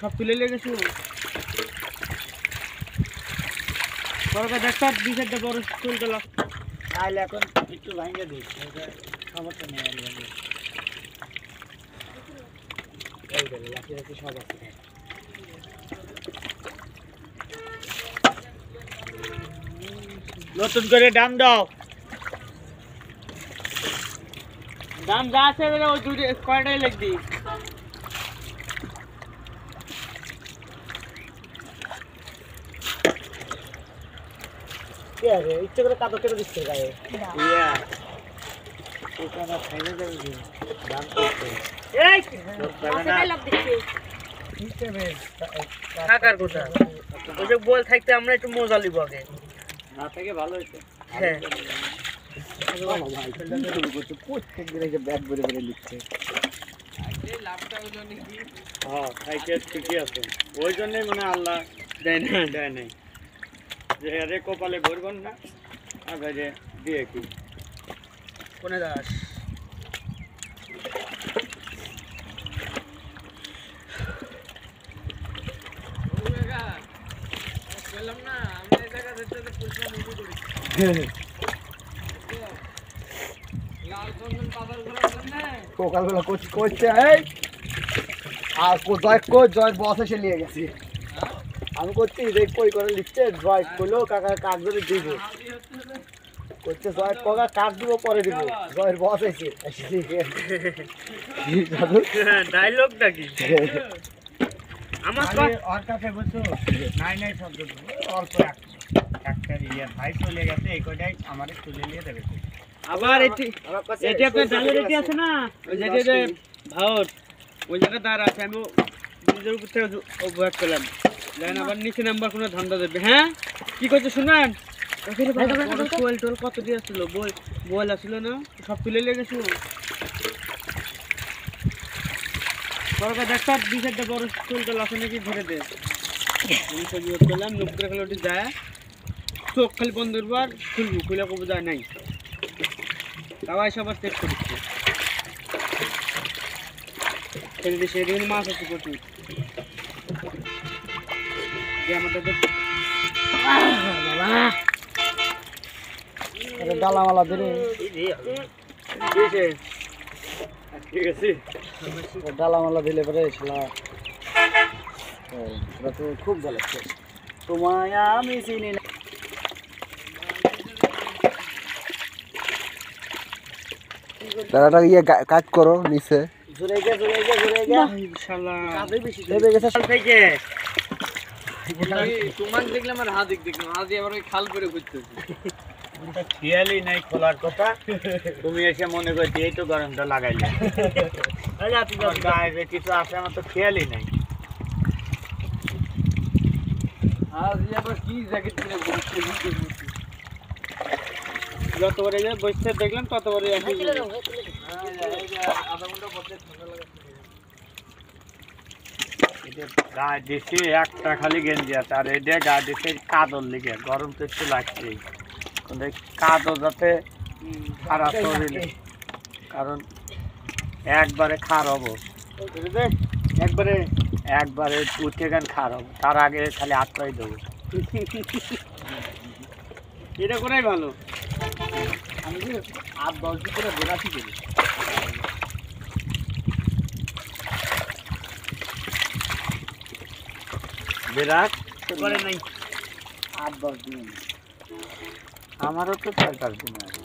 সব তুলে লেগেছে বড় দেখটা দুই চারটা বড় তুলতে লাগ তাহলে এখন একটু ভাঙে দিই সমস্যা নেই এই গেলে লাঠি রাখি সব আছে নতুন করে দাম দাও দাম যা আছে ওই দুটো কয়টাই লিখবি কি আছে ইচ্ছে করে কাপড় কেটে দিচ্ছে গায়ে ইয়া ওখানে ফাইনাল যাবে দাম করতে এই কতটাই লাভ দিচ্ছে টাকার কথা ওই যে বল থাকতে আমরা একটু মজা লিব আগে না থেকে ভালো হইছে হ্যাঁ প্রত্যেক দিন এই যে ব্যাগ ভরে ভরে লিখছে হ্যাঁ খাইতে ঠিকই আছে ওই জন্যই মানে আল্লাহ দেয় নাই যে রে কপালে ভরবেন না আগে যে দিয়ে কি কোনে দাস সকালবেলা করছে আর জয় বস এসে নিয়ে গেছি আমি করছি দেখ কই করে লিখছে জয় করলো কাকা কাক ধরে দিব করছে জয় কাকা কাক দিব পরে দিব জয়ের বস এসে ডায়লগটা কি আমার ওর কাছে বলছো নাই শব্দ অল্প একটা ইয়ে ভাই চলে গেছে এই কয়টাই আমাদের তুলে নিয়ে দেবে আবার এটি আপনার ডালের এটি আছে না ওই যেটা যে ভাওর ওই জায়গা দাঁড়া আছে আমি নিজের উপর থেকে অভ্যাস করলাম দেখেন আবার নিচে নাম্বার কোনো ধান্দা দেবে হ্যাঁ কি করছে শুনেন টোল টোল কত দিয়ে আসছিল বল আসছিল না সব তুলে লেগেছিল বড় দেখটা দুই চারটা বড় টোল টোল আছে নাকি ধরে দে আমি সব ইউজ করলাম নুক করে খেলে ওটি যায় চোখ খালি বন্ধ করবো আর খুলবো খুলে কবো যায় নাই তাই সবার চেক করছে সেদিন মাছ আছে প্রচুর ডালামালা ধরে ঠিক আছে ডালামালা দিলে পরে সেটা তো খুব ভালো তোমায় আমি চিনি না দাদাটা ইয়ে কাট করো নিচে জোরে গিয়া তোমার দেখলাম আর হাত দেখলাম হাত আবার ওই খাল করে ঘুরতেছি খেয়ালই নাই খোলার কথা তুমি এসে মনে করছি এই তো গরমটা লাগাইলে গায়ে কিছু আছে আমার তো খেয়ালই নাই আবার কি জ্যাকেট কিনে যতবারে বসতে দেখলাম ততবারে গায়ে দিচ্ছি একটা খালি গেঞ্জি আছে আর এটা গায়ে দিচ্ছে কাদর লিগে গরম তো একটু লাগছেই কাদর যাতে খারাপ শরীরে কারণ একবারে খার হবো একবারে উঠে গান খার হবো তার আগে খালি আটকাই দেবো এটা করাই ভালো আমি 8-10 দিন করে বেড়াচ্ছি করি বেড়াক করে নাই 8-10 দিন আমারও তো 4-5 দিন আছে